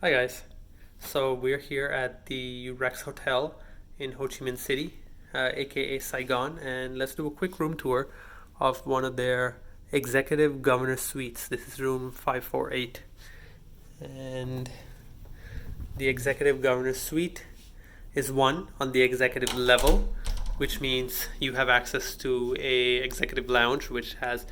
Hi guys. So we're here at the Rex Hotel in Ho Chi Minh City, aka Saigon, and let's do a quick room tour of one of their executive governor suites. This is room 548, and the executive governor suite is one on the executive level, which means you have access to a executive lounge, which has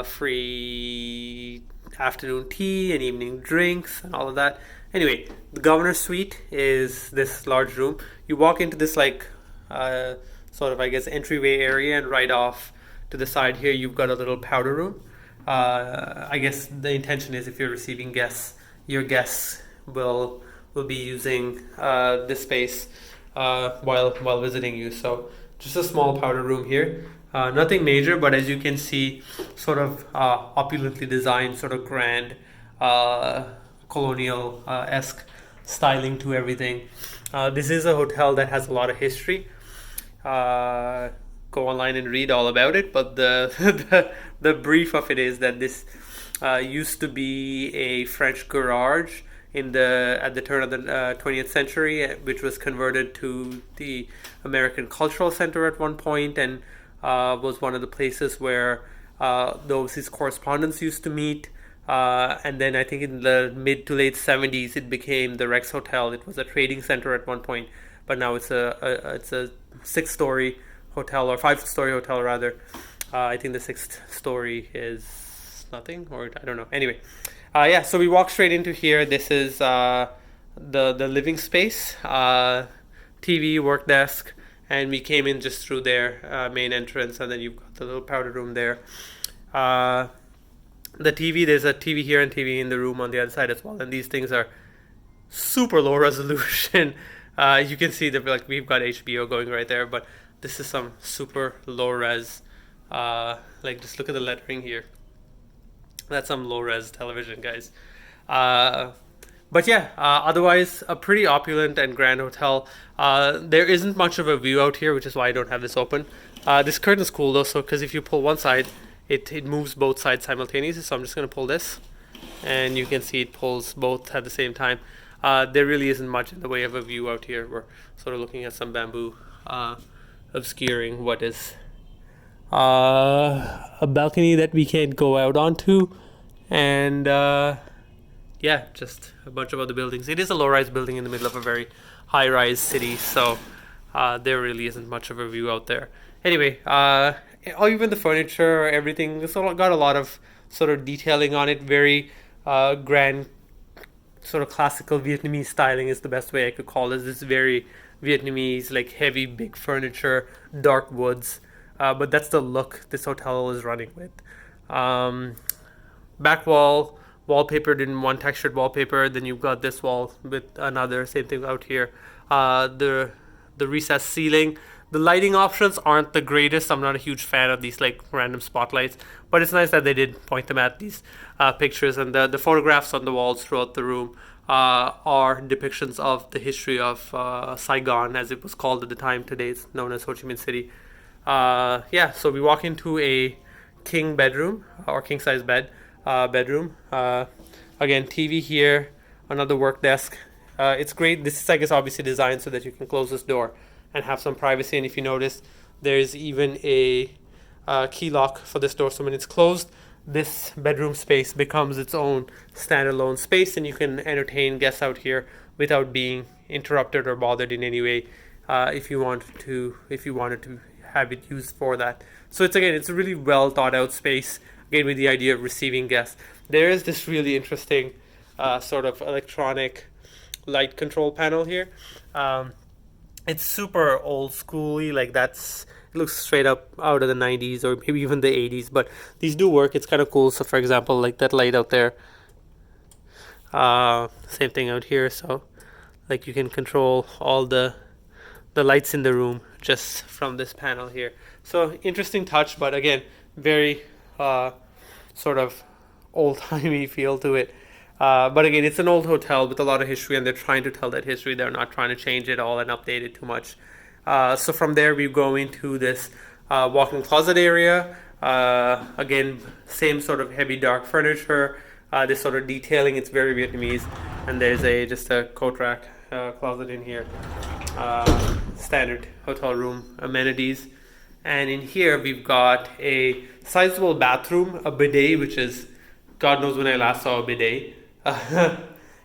free afternoon tea and evening drinks and all of that. Anyway, the governor's suite is this large room. You walk into this uh, sort of, I guess, entryway area, and right off to the side here, you've got a little powder room. I guess the intention is if you're receiving guests, your guests will be using this space while visiting you. So just a small powder room here. Nothing major, but as you can see, sort of opulently designed, sort of grand, colonial esque styling to everything. This is a hotel that has a lot of history. Uh, Go online and read all about it. But the brief of it is that this used to be a French garage at the turn of the 20th century, which was converted to the American Cultural Center at one point, and was one of the places where the overseas correspondents used to meet. And then I think in the mid to late 70s, it became the Rex Hotel. It was a trading center at one point, but now it's a 6-story hotel, or 5-story hotel rather. I think the 6th story is nothing, or I don't know. Anyway, yeah. So we walk straight into here. This is the living space, TV, work desk, and we came in just through their main entrance, and then you've got the little powder room there. Uh, the TV, there's a TV here and TV in the room on the other side as well, and these things are super low resolution. You can see that like we've got HBO going right there, but this is some super low res. Like just look at the lettering here. That's some low res television, guys. Uh, but yeah, otherwise a pretty opulent and grand hotel. There isn't much of a view out here, which is why I don't have this open. This curtain is cool though, so because if you pull one side, it moves both sides simultaneously. So I'm just gonna pull this, and you can see it pulls both at the same time. There really isn't much in the way of a view out here. We're sort of looking at some bamboo obscuring what is a balcony that we can't go out onto, and yeah, just a bunch of other buildings. It is a low-rise building in the middle of a very high-rise city, so there really isn't much of a view out there. Anyway, even the furniture, everything, it's got a lot of sort of detailing on it. Very grand, sort of classical Vietnamese styling is the best way I could call this. This very Vietnamese, like heavy, big furniture, dark woods. But that's the look this hotel is running with. Back wall wallpapered in one textured wallpaper. Then you've got this wall with another same thing out here. The recessed ceiling. The lighting options aren't the greatest. I'm not a huge fan of these like random spotlights, but it's nice that they did point them at these pictures, and the photographs on the walls throughout the room are depictions of the history of Saigon, as it was called at the time. Today it's known as Ho Chi Minh City. Yeah, so we walk into a king bedroom, or king size bedroom. Again, TV here, another work desk. It's great. This is, I guess, obviously designed so that you can close this door and have some privacy. And if you notice, there's even a key lock for this door. So when it's closed, this bedroom space becomes its own standalone space, and you can entertain guests out here without being interrupted or bothered in any way. If you wanted to have it used for that. So it's a really well thought out space. Again, with the idea of receiving guests, there is this really interesting sort of electronic light control panel here. It's super old schooly, like it looks straight up out of the 90s or maybe even the 80s, but these do work. It's kind of cool. So for example, like that light out there, same thing out here. So like you can control all the lights in the room just from this panel here. So interesting touch, but again, very sort of old-timey feel to it. But again, it's an old hotel with a lot of history, and they're trying to tell that history. They're not trying to change it all and update it too much. So from there, we go into this walk-in closet area. Again, same sort of heavy dark furniture. This sort of detailing, it's very Vietnamese. And there's just a coat rack closet in here. Standard hotel room amenities. And in here we've got a sizable bathroom, a bidet, which is God knows when I last saw a bidet.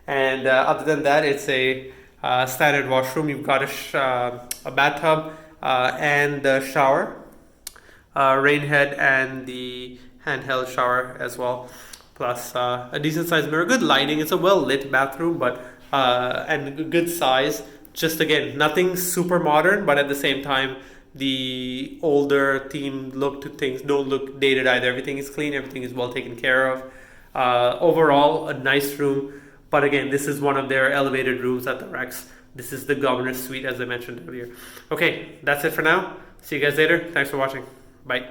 And other than that, it's a standard washroom. You've got a bathtub and the shower, rain head, and the handheld shower as well. Plus a decent sized mirror, good lighting. It's a well lit bathroom, but and good size. Just again, nothing super modern, but at the same time, the older themed look to things don't look dated either. Everything is clean, everything is well taken care of. Overall, a nice room. But again, this is one of their elevated rooms at the Rex. This is the governor's suite, as I mentioned earlier. Okay, that's it for now. See you guys later. Thanks for watching. Bye.